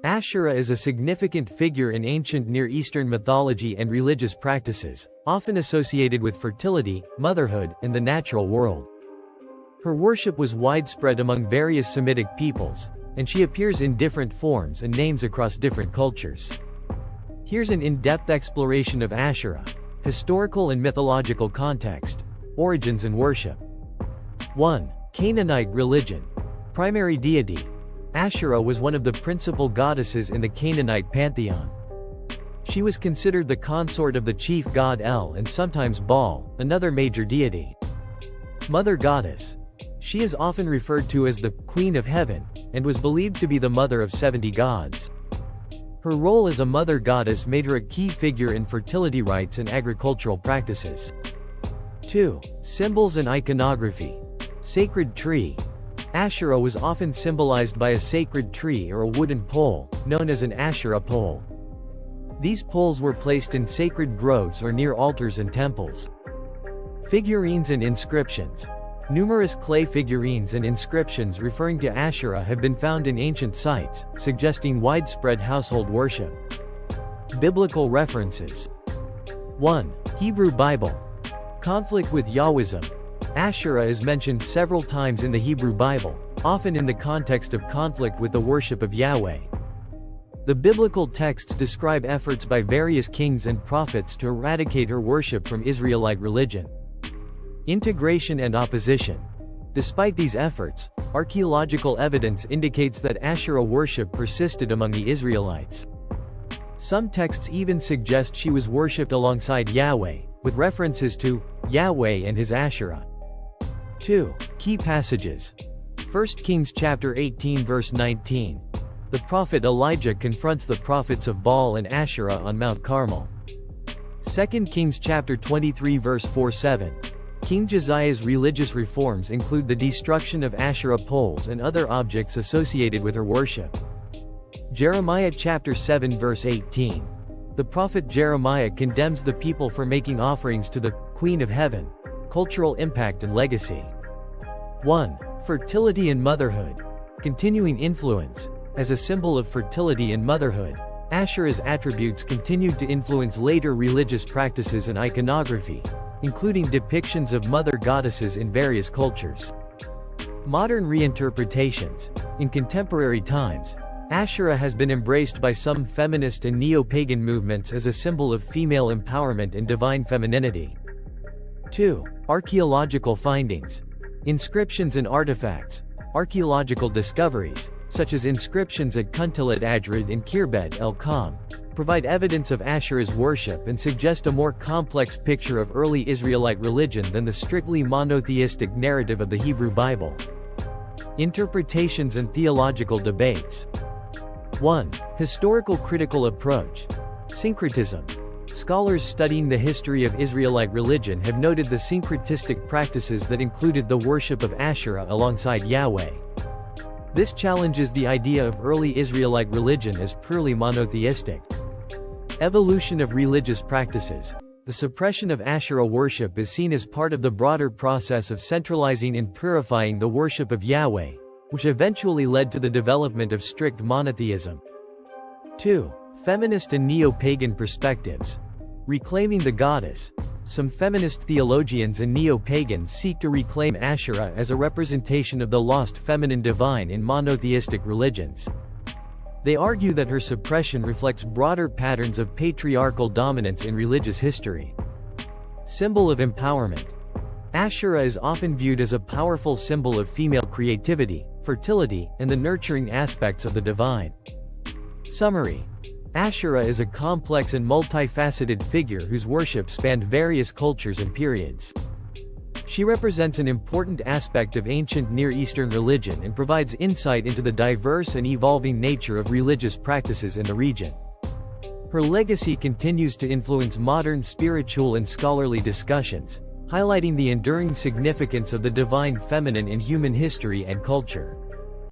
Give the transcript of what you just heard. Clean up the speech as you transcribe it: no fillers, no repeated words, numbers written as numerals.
Asherah is a significant figure in ancient Near Eastern mythology and religious practices, often associated with fertility, motherhood, and the natural world. Her worship was widespread among various Semitic peoples, and she appears in different forms and names across different cultures. Here's an in-depth exploration of Asherah: historical and mythological context, origins and worship. 1. Canaanite religion. Primary deity. Asherah was one of the principal goddesses in the Canaanite pantheon. She was considered the consort of the chief god El and sometimes Baal, another major deity. Mother goddess. She is often referred to as the Queen of Heaven, and was believed to be the mother of 70 gods. Her role as a mother goddess made her a key figure in fertility rites and agricultural practices. 2. Symbols and iconography. Sacred tree. Asherah was often symbolized by a sacred tree or a wooden pole, known as an Asherah pole. These poles were placed in sacred groves or near altars and temples. Figurines and inscriptions. Numerous clay figurines and inscriptions referring to Asherah have been found in ancient sites, suggesting widespread household worship. Biblical references. 1. Hebrew Bible. Conflict with Yahwism. Asherah is mentioned several times in the Hebrew Bible, often in the context of conflict with the worship of Yahweh. The biblical texts describe efforts by various kings and prophets to eradicate her worship from Israelite religion. Integration and opposition. Despite these efforts, archaeological evidence indicates that Asherah worship persisted among the Israelites. Some texts even suggest she was worshipped alongside Yahweh, with references to Yahweh and his Asherah. 2. Key passages. 1 Kings chapter 18 verse 19. The prophet Elijah confronts the prophets of Baal and Asherah on Mount Carmel. 2 Kings chapter 23 verse 4-7. King Josiah's religious reforms include the destruction of Asherah poles and other objects associated with her worship. Jeremiah chapter 7 verse 18. The prophet Jeremiah condemns the people for making offerings to the Queen of Heaven. Cultural impact and legacy. 1. Fertility and motherhood. Continuing influence. As a symbol of fertility and motherhood, Asherah's attributes continued to influence later religious practices and iconography, including depictions of mother goddesses in various cultures. Modern reinterpretations. In contemporary times, Asherah has been embraced by some feminist and neo-pagan movements as a symbol of female empowerment and divine femininity. 2. Archaeological findings. Inscriptions and artifacts. Archaeological discoveries, such as inscriptions at Kuntilat Ajrid and Khirbet el-Kham, provide evidence of Asherah's worship and suggest a more complex picture of early Israelite religion than the strictly monotheistic narrative of the Hebrew Bible. Interpretations and theological debates. 1. Historical critical approach. Syncretism. Scholars studying the history of Israelite religion have noted the syncretistic practices that included the worship of Asherah alongside Yahweh. This challenges the idea of early Israelite religion as purely monotheistic. Evolution of religious practices. The suppression of Asherah worship is seen as part of the broader process of centralizing and purifying the worship of Yahweh, which eventually led to the development of strict monotheism. 2. Feminist and neo-pagan perspectives. Reclaiming the goddess. Some feminist theologians and neo-pagans seek to reclaim Asherah as a representation of the lost feminine divine in monotheistic religions. They argue that her suppression reflects broader patterns of patriarchal dominance in religious history. Symbol of empowerment. Asherah is often viewed as a powerful symbol of female creativity, fertility, and the nurturing aspects of the divine. Summary. Asherah is a complex and multifaceted figure whose worship spanned various cultures and periods. She represents an important aspect of ancient Near Eastern religion and provides insight into the diverse and evolving nature of religious practices in the region. Her legacy continues to influence modern spiritual and scholarly discussions, highlighting the enduring significance of the divine feminine in human history and culture.